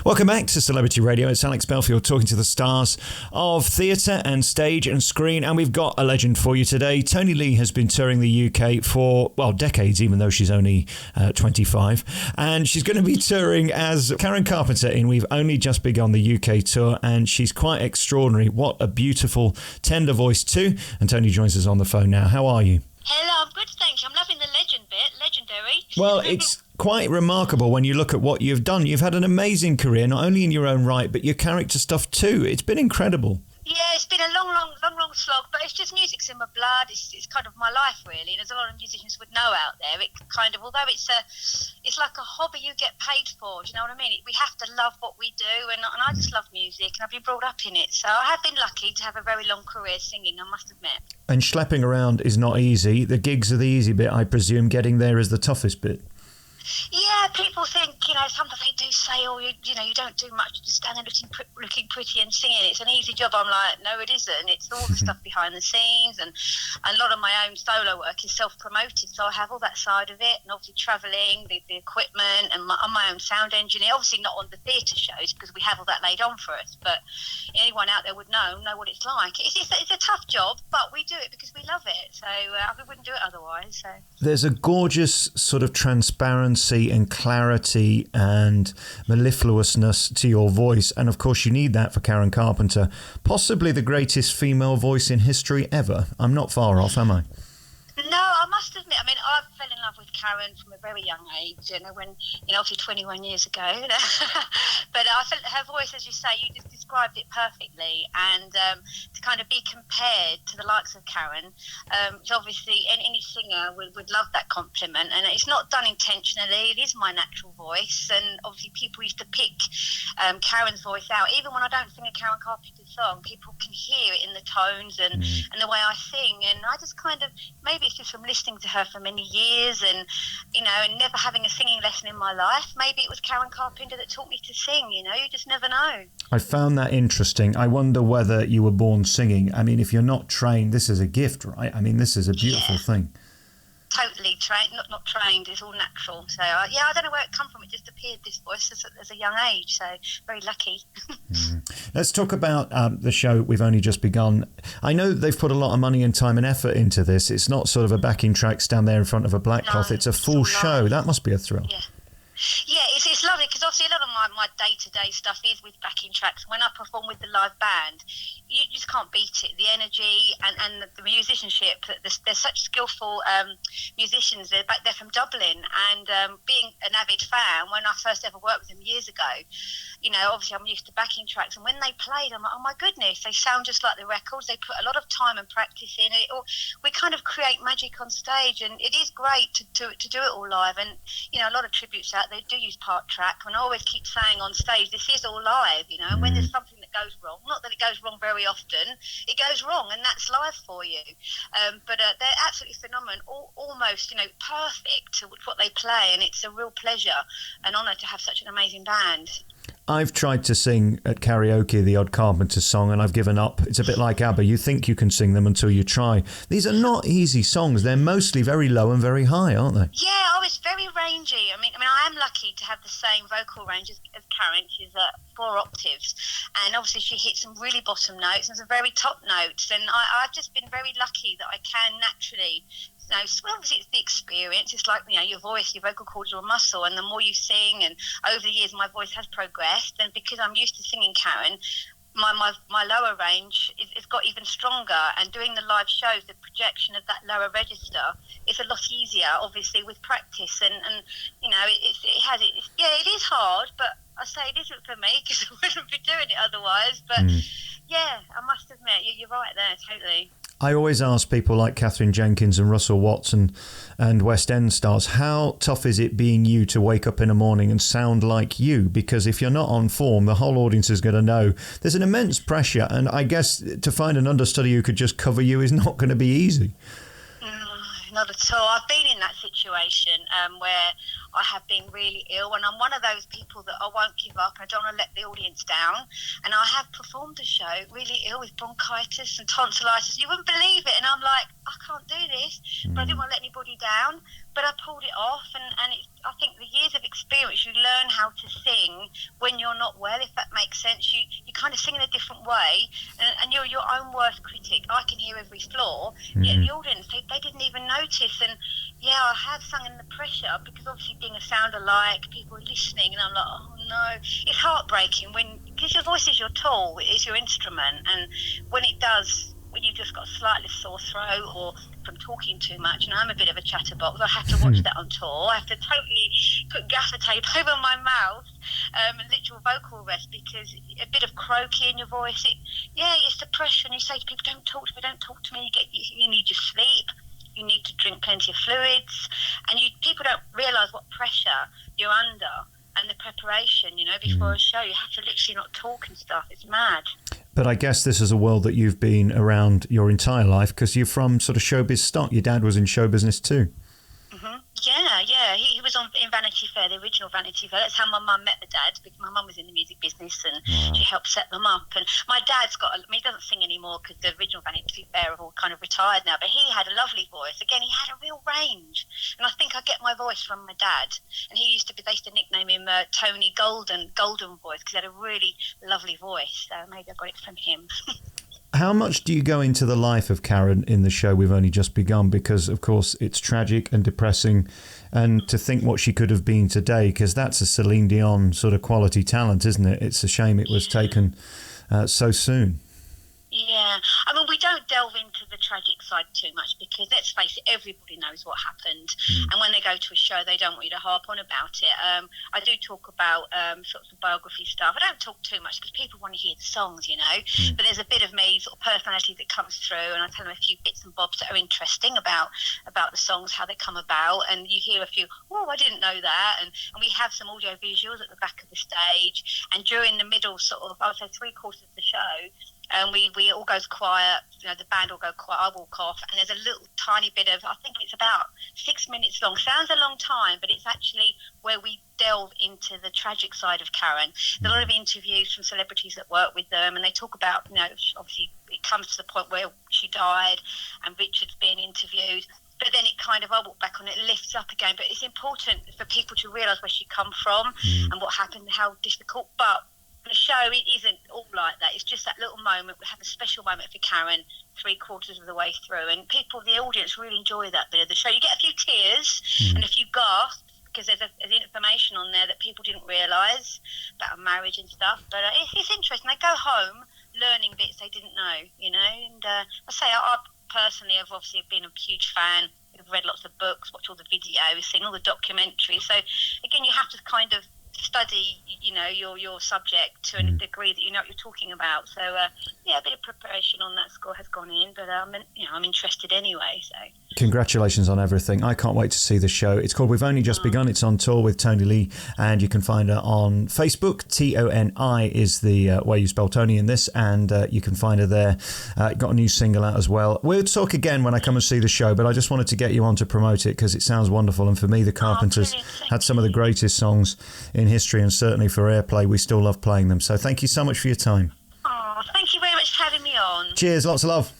Welcome back to Celebrity Radio. It's Alex Belfield talking to the stars of theatre and stage and screen, and we've got a legend for you today. Toni Lee has been touring the UK for, well, decades, even though she's only 25, and she's going to be touring as KARIN Carpenter in We've Only Just Begun the UK tour, and she's quite extraordinary. What a beautiful, tender voice too. And Toni joins us on the phone now. How are you? Hello, I'm good, thank you. I'm loving the legend bit. Legendary. Well, it's quite remarkable when you look at what you've done. You've had an amazing career, not only in your own right, but your character stuff too. It's been incredible. Yeah, it's been a long slog, but it's just music's in my blood. It's kind of my life, really. There's a lot of musicians would know out there. It kind of, although it's like a hobby you get paid for. Do you know what I mean? We have to love what we do, and I just love music, and I've been brought up in it. So I have been lucky to have a very long career singing, I must admit. And schlepping around is not easy. The gigs are the easy bit, I presume. Getting there is the toughest bit. Yeah, people think, sometimes they do say, you don't do much, just standing looking pretty and singing. It's an easy job. I'm like, no, it isn't. It's all the stuff behind the scenes, and a lot of my own solo work is self-promoted, so I have all that side of it, and obviously travelling, the equipment, and I'm my own sound engineer. Obviously not on the theatre shows, because we have all that laid on for us, but anyone out there would know what it's like. It's a tough job, but we do it because we love it, so we wouldn't do it otherwise. So there's a gorgeous sort of transparency and clarity and mellifluousness to your voice, and of course you need that for KARIN Carpenter, possibly the greatest female voice in history ever. I'm not far off, am I? No, I must admit, I fell in love with KARIN from a very young age, obviously 21 years ago. But I felt her voice, as you say, you just described it perfectly, and to kind of be compared to the likes of KARIN, so obviously any singer would love that compliment, and it's not done intentionally. It is my natural voice, and obviously people used to pick KARIN's voice out. Even when I don't sing a KARIN Carpenter song, people can hear it in the tones and the way I sing, and I just kind of, maybe it's just from listening to her for many years, and and never having a singing lesson in my life. Maybe it was KARIN Carpenter that taught me to sing. You just never know. I found that interesting. I wonder whether you were born singing. If you're not trained, this is a gift, right? This is a beautiful thing. Totally trained, not trained. It's all natural. So I don't know where it come from. It just appeared, this voice, as a young age. So very lucky. Let's talk about the show We've Only Just Begun. I know they've put a lot of money and time and effort into this. It's not sort of a backing track stand there in front of a black cloth. It's a full show. That must be a thrill. Yeah, it's lovely, because obviously a lot of my day-to-day stuff is with backing tracks. When I perform with the live band, you just can't beat it. The energy and the musicianship. They're such skillful musicians. They're back there from Dublin, and being an avid fan, when I first ever worked with them years ago, obviously I'm used to backing tracks, and when they played, I'm like, oh my goodness, they sound just like the records. They put a lot of time and practice in it. We kind of create magic on stage, and it is great to do it all live. And a lot of tributes out, they do use part track, and I always keep saying on stage, this is all live, and when there's something that goes wrong, not that it goes wrong very often, it goes wrong, and that's live for you. But they're absolutely phenomenal, almost perfect to what they play, and it's a real pleasure and honour to have such an amazing band. I've tried to sing at karaoke the odd Carpenters song, and I've given up. It's a bit like ABBA. You think you can sing them until you try. These are not easy songs. They're mostly very low and very high, aren't they? Yeah, it's very rangy. I am lucky to have the same vocal range as KARIN. She's 4 octaves, and obviously she hits some really bottom notes and some very top notes, and I've just been very lucky that I can naturally. Obviously it's the experience. It's like, your voice, your vocal cords are a muscle, and the more you sing, and over the years my voice has progressed, and because I'm used to singing KARIN, my lower range is got even stronger, and doing the live shows, the projection of that lower register is a lot easier, obviously, with practice, and it is hard, but I say it isn't for me, because I wouldn't be doing it otherwise, but I must admit, you're right there, totally. I always ask people like Catherine Jenkins and Russell Watts and West End stars, how tough is it being you to wake up in the morning and sound like you? Because if you're not on form, the whole audience is going to know. There's an immense pressure, and I guess to find an understudy who could just cover you is not going to be easy. not at all. I've been in that situation where I have been really ill, and I'm one of those people that I won't give up. I don't want to let the audience down. And I have performed a show really ill with bronchitis and tonsillitis. You wouldn't believe it. And I'm like, I can't do this. But I didn't want to let anybody down. But I pulled it off, and I think the years of experience, you learn how to sing when you're not well, if that makes sense. You kind of sing in a different way, and you're your own worst critic. I can hear every flaw, yet the audience, they didn't even notice. And yeah, I have sung in the pressure, because obviously being a sound alike, people are listening, and I'm like, oh no. It's heartbreaking because your voice is your tool, it is your instrument, and when you've just got a slightly sore throat or from talking too much, and I'm a bit of a chatterbox, I have to watch that on tour. I have to totally put gaffer tape over my mouth, and literal vocal rest, because a bit of croaky in your voice, it's the pressure. And you say to people, don't talk to me, you need your sleep, you need to drink plenty of fluids, and people don't realise what pressure you're under, and the preparation, before a show. You have to literally not talk and stuff. It's mad. But I guess this is a world that you've been around your entire life, because you're from sort of showbiz stock. Your dad was in show business too. Yeah. He was in Vanity Fair, the original Vanity Fair. That's how my mum met the dad, because my mum was in the music business, and she helped set them up. And my dad's he doesn't sing anymore, because the original Vanity Fair have all kind of retired now, but he had a lovely voice. Again, he had a real range. And I think I get my voice from my dad. And they used to nickname him Toni Golden Voice, because he had a really lovely voice. So maybe I got it from him. How much do you go into the life of Karin in the show We've Only Just Begun? Because, of course, it's tragic and depressing. And to think what she could have been today, because that's a Celine Dion sort of quality talent, isn't it? It's a shame it was taken so soon. Yeah, I mean, we don't delve into the tragic side too much, because let's face it, everybody knows what happened. And when they go to a show, they don't want you to harp on about it. I do talk about sorts of biography stuff. I don't talk too much, because people want to hear the songs, but there's a bit of me, sort of personality that comes through, and I tell them a few bits and bobs that are interesting about the songs, how they come about, and you hear a few, oh, I didn't know that, and we have some audio visuals at the back of the stage, and during the middle sort of, I would say 3/4 of the show, and we all goes quiet, the band will go quiet, I walk off, and there's a little tiny bit of, I think it's about 6 minutes long. Sounds a long time, but it's actually where we delve into the tragic side of Karin. There's a lot of interviews from celebrities that work with them, and they talk about, obviously it comes to the point where she died and Richard's being interviewed. But then it kind of, I walk back on it, lifts up again. But it's important for people to realise where she come from and what happened, how difficult. But the show, it isn't all like that. It's just that little moment. We have a special moment for Karin 3/4 of the way through, and the audience really enjoy that bit of the show. You get a few tears and a few gasps, because there's information on there that people didn't realise about marriage and stuff. But it's interesting. They go home learning bits they didn't know, And I say, I personally have obviously been a huge fan. I've read lots of books, watched all the videos, seen all the documentaries. So again, you have to kind of study, your subject to a degree that you know what you're talking about. So a bit of preparation on that score has gone in, but I'm interested anyway. So congratulations on everything. I can't wait to see the show. It's called We've Only Just Begun. It's on tour with Toni Lee, and you can find her on Facebook. Toni is the way you spell Toni in this, and you can find her there. Got a new single out as well. We'll talk again when I come and see the show, but I just wanted to get you on to promote it, because it sounds wonderful. And for me, the Carpenters had some of the greatest songs in history, and certainly for airplay, we still love playing them. So thank you so much for your time. Thank you very much for having me on. Cheers, lots of love.